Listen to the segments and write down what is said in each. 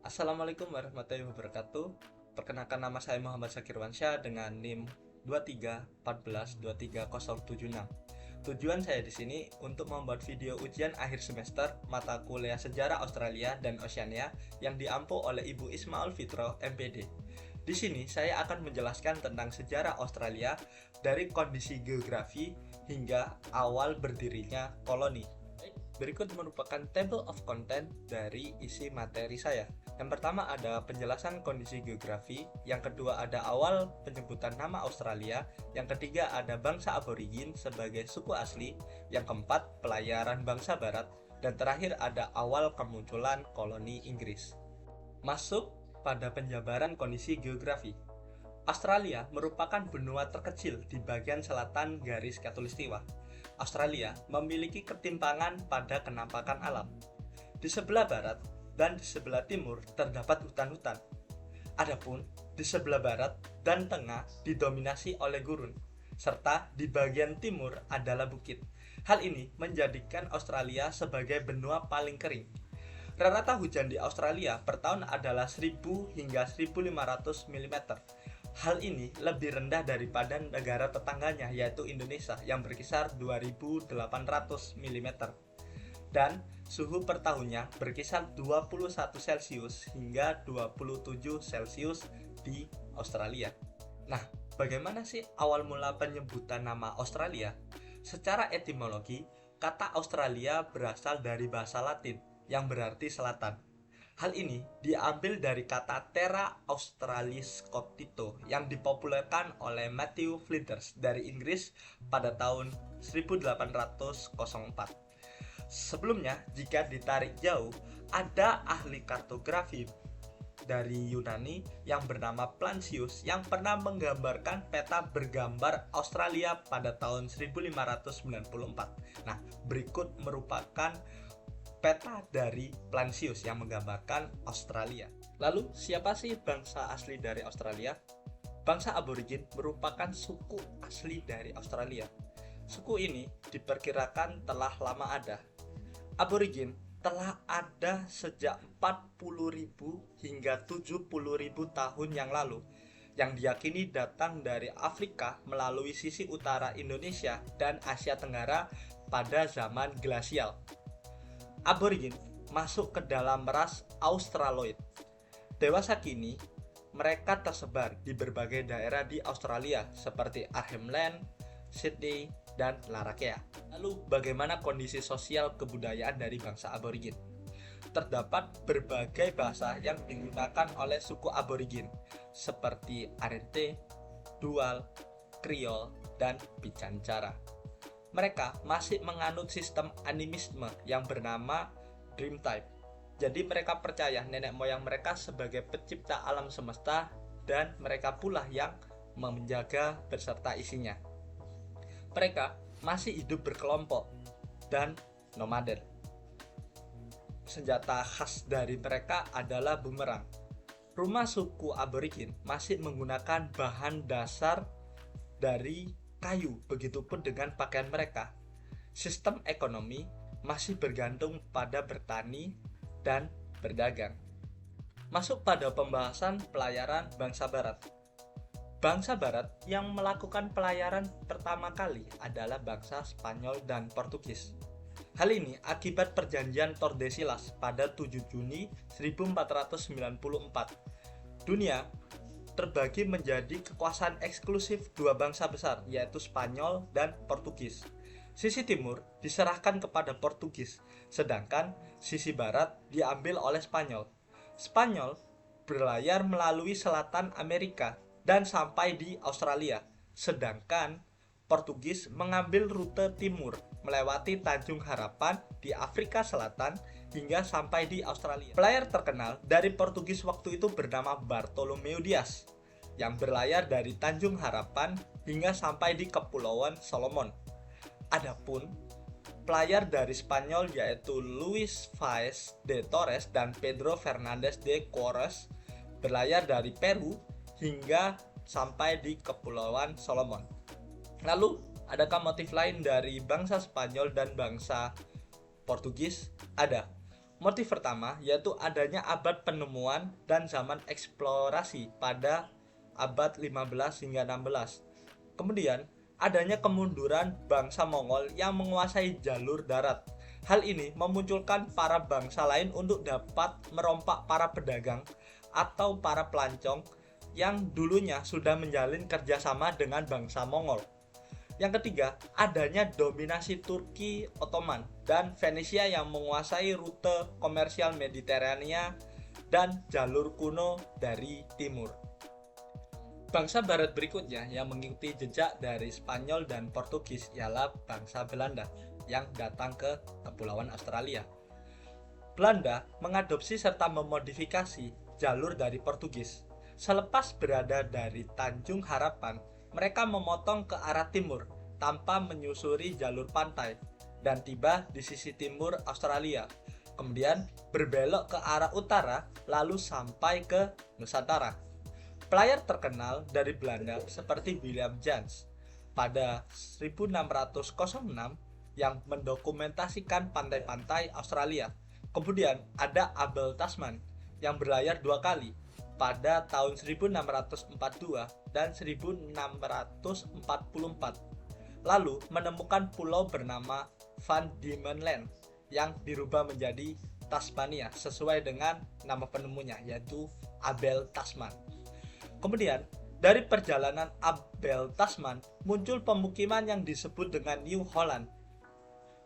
Assalamualaikum warahmatullahi wabarakatuh. Perkenalkan, nama saya Muhammad Syakir Wansyah dengan NIM 2314123076. Tujuan saya di sini untuk membuat video ujian akhir semester mata kuliah Sejarah Australia dan Oceania yang diampu oleh Ibu Ismaul Fitro, MPD. Di sini saya akan menjelaskan tentang sejarah Australia dari kondisi geografi hingga awal berdirinya koloni. Berikut merupakan table of content dari isi materi saya. Yang pertama ada penjelasan kondisi geografi, yang kedua ada awal penyebutan nama Australia, yang ketiga ada bangsa aborigin sebagai suku asli, yang keempat pelayaran bangsa barat, dan terakhir ada awal kemunculan koloni Inggris. Masuk pada penjabaran kondisi geografi. Australia merupakan benua terkecil di bagian selatan garis khatulistiwa. Australia memiliki ketimpangan pada kenampakan alam. Di sebelah barat dan di sebelah timur terdapat hutan-hutan. Adapun di sebelah barat dan tengah didominasi oleh gurun, serta di bagian timur adalah bukit. Hal ini menjadikan Australia sebagai benua paling kering. Rata hujan di Australia per tahun adalah 1000 hingga 1500 mm. Hal ini lebih rendah daripada negara tetangganya yaitu Indonesia yang berkisar 2800 mm. Dan suhu per tahunnya berkisar 21 Celcius hingga 27 Celcius di Australia. Nah, bagaimana sih awal mula penyebutan nama Australia? Secara etimologi, kata Australia berasal dari bahasa Latin yang berarti selatan. Hal ini diambil dari kata Terra Australis Cogito yang dipopulerkan oleh Matthew Flinders dari Inggris pada tahun 1804. Sebelumnya, jika ditarik jauh, ada ahli kartografi dari Yunani yang bernama Plancius yang pernah menggambarkan peta bergambar Australia pada tahun 1594. Nah, berikut merupakan peta dari Plancius yang menggambarkan Australia. Lalu, siapa sih bangsa asli dari Australia? Bangsa aborigin merupakan suku asli dari Australia. Suku ini diperkirakan telah lama ada. Aborigin telah ada sejak 40.000 hingga 70.000 tahun yang lalu, yang diyakini datang dari Afrika melalui sisi utara Indonesia dan Asia Tenggara pada zaman glasial. Aborigin masuk ke dalam ras Australoid. Dewasa kini, mereka tersebar di berbagai daerah di Australia seperti Arnhem Land, Sydney, dan Larrakia. Lalu, bagaimana kondisi sosial kebudayaan dari bangsa aborigin? Terdapat berbagai bahasa yang digunakan oleh suku aborigin seperti Arente, Dual, Kriol, dan Bicancara. Mereka masih menganut sistem animisme yang bernama Dreamtime. Jadi mereka percaya nenek moyang mereka sebagai pencipta alam semesta dan mereka pula yang menjaga beserta isinya. Mereka masih hidup berkelompok dan nomaden. Senjata khas dari mereka adalah bumerang. Rumah suku aborigin masih menggunakan bahan dasar dari kayu, begitupun dengan pakaian mereka. Sistem ekonomi masih bergantung pada bertani dan berdagang. Masuk pada pembahasan pelayaran bangsa barat. Bangsa barat yang melakukan pelayaran pertama kali adalah bangsa Spanyol dan Portugis. Hal ini akibat perjanjian Tordesillas pada 7 Juni 1494. Dunia terbagi menjadi kekuasaan eksklusif dua bangsa besar, yaitu Spanyol dan Portugis. Sisi timur diserahkan kepada Portugis, sedangkan sisi barat diambil oleh Spanyol. Spanyol berlayar melalui selatan Amerika dan sampai di Australia, sedangkan Portugis mengambil rute timur melewati Tanjung Harapan di Afrika Selatan hingga sampai di Australia. Pelayar terkenal dari Portugis waktu itu bernama Bartolomeu Dias yang berlayar dari Tanjung Harapan hingga sampai di Kepulauan Solomon. Adapun pelayar dari Spanyol yaitu Luis Faes de Torres dan Pedro Fernandez de Corres berlayar dari Peru hingga sampai di Kepulauan Solomon. Lalu, adakah motif lain dari bangsa Spanyol dan bangsa Portugis? Ada. Motif pertama yaitu adanya abad penemuan dan zaman eksplorasi pada abad 15 hingga 16. Kemudian, adanya kemunduran bangsa Mongol yang menguasai jalur darat. Hal ini memunculkan para bangsa lain untuk dapat merompak para pedagang atau para pelancong yang dulunya sudah menjalin kerjasama dengan bangsa Mongol. Yang ketiga, adanya dominasi Turki Ottoman dan Venesia yang menguasai rute komersial Mediterania dan jalur kuno dari timur. Bangsa barat berikutnya yang mengikuti jejak dari Spanyol dan Portugis ialah bangsa Belanda yang datang ke Kepulauan Australia. Belanda mengadopsi serta memodifikasi jalur dari Portugis. Selepas berada dari Tanjung Harapan, mereka memotong ke arah timur tanpa menyusuri jalur pantai dan tiba di sisi timur Australia. Kemudian berbelok ke arah utara lalu sampai ke Nusantara. Pelayar terkenal dari Belanda seperti William James pada 1606 yang mendokumentasikan pantai-pantai Australia. Kemudian ada Abel Tasman yang berlayar 2 kali pada tahun 1642 dan 1644. Lalu menemukan pulau bernama Van Diemen Land yang dirubah menjadi Tasmania sesuai dengan nama penemunya yaitu Abel Tasman. Kemudian dari perjalanan Abel Tasman muncul pemukiman yang disebut dengan New Holland.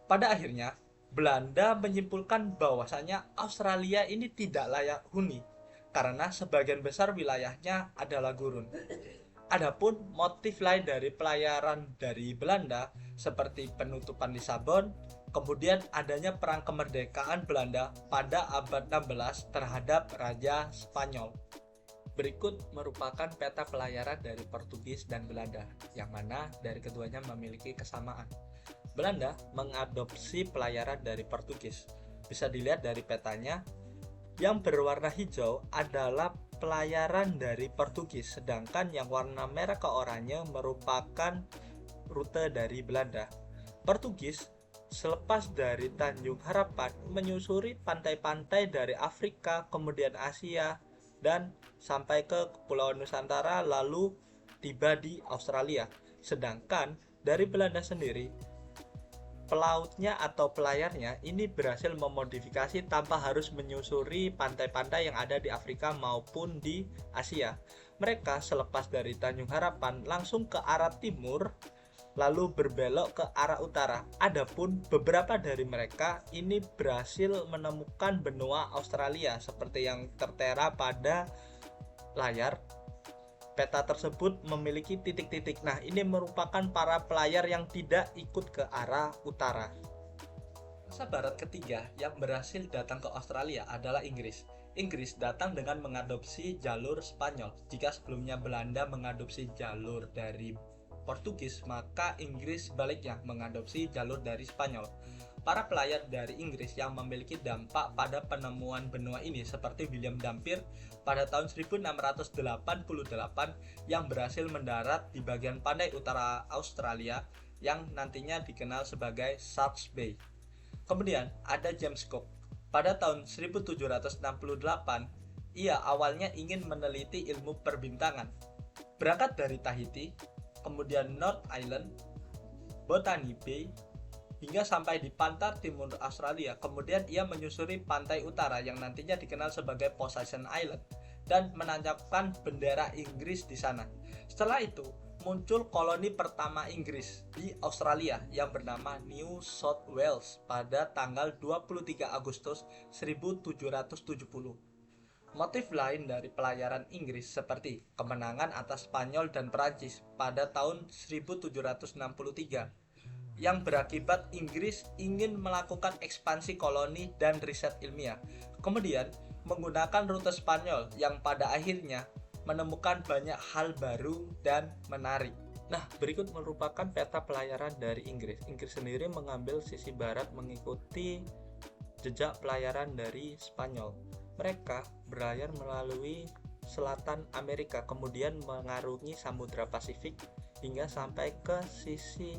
Pada akhirnya Belanda menyimpulkan bahwasanya Australia ini tidak layak huni karena sebagian besar wilayahnya adalah gurun. Adapun motif lain dari pelayaran dari Belanda seperti penutupan Lisabon, kemudian adanya perang kemerdekaan Belanda pada abad 16 terhadap Raja Spanyol. Berikut merupakan peta pelayaran dari Portugis dan Belanda, yang mana dari keduanya memiliki kesamaan. Belanda mengadopsi pelayaran dari Portugis. Bisa dilihat dari petanya, yang berwarna hijau adalah pelayaran dari Portugis, sedangkan yang warna merah ke oranye merupakan rute dari Belanda. Portugis selepas dari Tanjung Harapan menyusuri pantai-pantai dari Afrika, kemudian Asia, dan sampai ke Kepulauan Nusantara lalu tiba di Australia. Sedangkan dari Belanda sendiri, pelautnya atau pelayarnya ini berhasil memodifikasi tanpa harus menyusuri pantai-pantai yang ada di Afrika maupun di Asia. Mereka selepas dari Tanjung Harapan langsung ke arah timur lalu berbelok ke arah utara. Adapun beberapa dari mereka ini berhasil menemukan benua Australia seperti yang tertera pada layar. Peta tersebut memiliki titik-titik. Nah, ini merupakan para pelayar yang tidak ikut ke arah utara. Bangsa barat ketiga yang berhasil datang ke Australia adalah Inggris. Inggris datang dengan mengadopsi jalur Spanyol. Jika sebelumnya Belanda mengadopsi jalur dari Portugis, maka Inggris sebaliknya mengadopsi jalur dari Spanyol. Para pelayar dari Inggris yang memiliki dampak pada penemuan benua ini seperti William Dampier pada tahun 1688 yang berhasil mendarat di bagian pantai utara Australia yang nantinya dikenal sebagai Sharks Bay. Kemudian ada James Cook. Pada tahun 1768, ia awalnya ingin meneliti ilmu perbintangan. Berangkat dari Tahiti, kemudian North Island, Botany Bay, hingga sampai di pantai timur Australia. Kemudian ia menyusuri pantai utara yang nantinya dikenal sebagai Possession Island dan menancapkan bendera Inggris di sana. Setelah itu muncul koloni pertama Inggris di Australia yang bernama New South Wales pada tanggal 23 Agustus 1770. Motif lain dari pelayaran Inggris seperti kemenangan atas Spanyol dan Perancis pada tahun 1763 yang berakibat Inggris ingin melakukan ekspansi koloni dan riset ilmiah. Kemudian menggunakan rute Spanyol yang pada akhirnya menemukan banyak hal baru dan menarik. Nah, berikut merupakan peta pelayaran dari Inggris. Inggris sendiri mengambil sisi barat mengikuti jejak pelayaran dari Spanyol. Mereka berlayar melalui selatan Amerika, kemudian mengarungi Samudra Pasifik hingga sampai ke sisi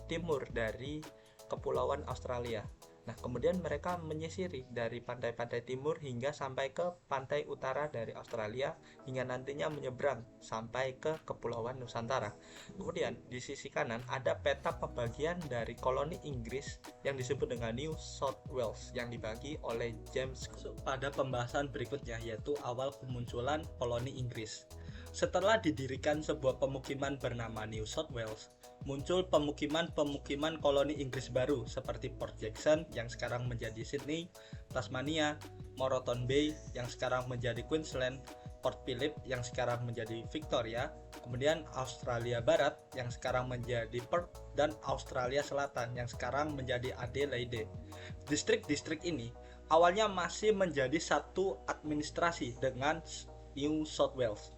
timur dari Kepulauan Australia. Nah, kemudian mereka menyisiri dari pantai-pantai timur hingga sampai ke pantai utara dari Australia, hingga nantinya menyeberang sampai ke Kepulauan Nusantara. Kemudian di sisi kanan ada peta pembagian dari koloni Inggris yang disebut dengan New South Wales yang dibagi oleh James Cook. Pada pembahasan berikutnya, yaitu awal kemunculan koloni Inggris. Setelah didirikan sebuah pemukiman bernama New South Wales, muncul pemukiman-pemukiman koloni Inggris baru seperti Port Jackson yang sekarang menjadi Sydney, Tasmania, Moreton Bay yang sekarang menjadi Queensland, Port Phillip yang sekarang menjadi Victoria, kemudian Australia Barat yang sekarang menjadi Perth, dan Australia Selatan yang sekarang menjadi Adelaide. Distrik-distrik ini awalnya masih menjadi satu administrasi dengan New South Wales.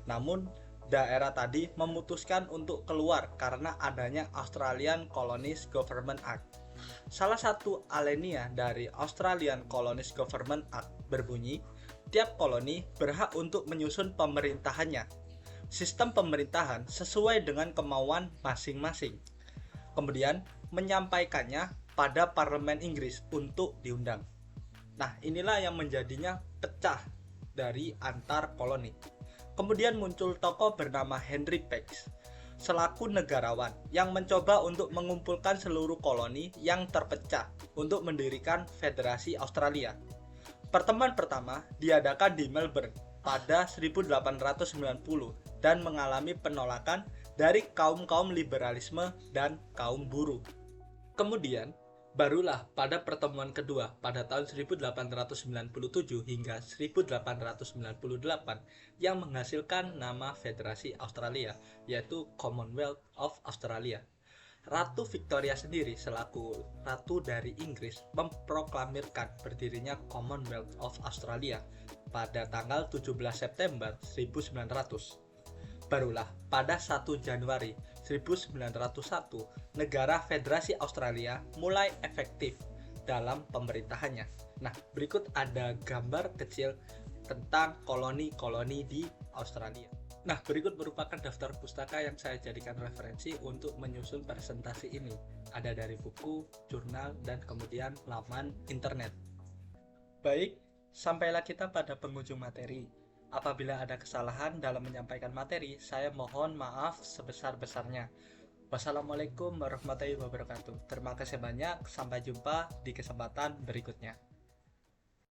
Namun daerah tadi memutuskan untuk keluar karena adanya Australian Colonies Government Act. Salah satu alinea dari Australian Colonies Government Act berbunyi, tiap koloni berhak untuk menyusun pemerintahannya. Sistem pemerintahan sesuai dengan kemauan masing-masing. Kemudian menyampaikannya pada Parlemen Inggris untuk diundang. Nah, inilah yang menjadinya pecah dari antar koloni. Kemudian muncul tokoh bernama Henry Page selaku negarawan yang mencoba untuk mengumpulkan seluruh koloni yang terpecah untuk mendirikan Federasi Australia. Pertemuan pertama diadakan di Melbourne pada 1890 dan mengalami penolakan dari kaum-kaum liberalisme dan kaum buruh. Kemudian barulah pada pertemuan kedua pada tahun 1897 hingga 1898 yang menghasilkan nama Federasi Australia, yaitu Commonwealth of Australia. Ratu Victoria sendiri selaku ratu dari Inggris memproklamirkan berdirinya Commonwealth of Australia pada tanggal 17 September 1900. Barulah pada 1 Januari 1901 negara Federasi Australia mulai efektif dalam pemerintahannya. Nah, berikut ada gambar kecil tentang koloni-koloni di Australia. Nah, berikut merupakan daftar pustaka yang saya jadikan referensi untuk menyusun presentasi ini. Ada dari buku, jurnal, dan kemudian laman internet. Baik, sampailah kita pada penghujung materi. Apabila ada kesalahan dalam menyampaikan materi, saya mohon maaf sebesar-besarnya. Wassalamualaikum warahmatullahi wabarakatuh. Terima kasih banyak, sampai jumpa di kesempatan berikutnya.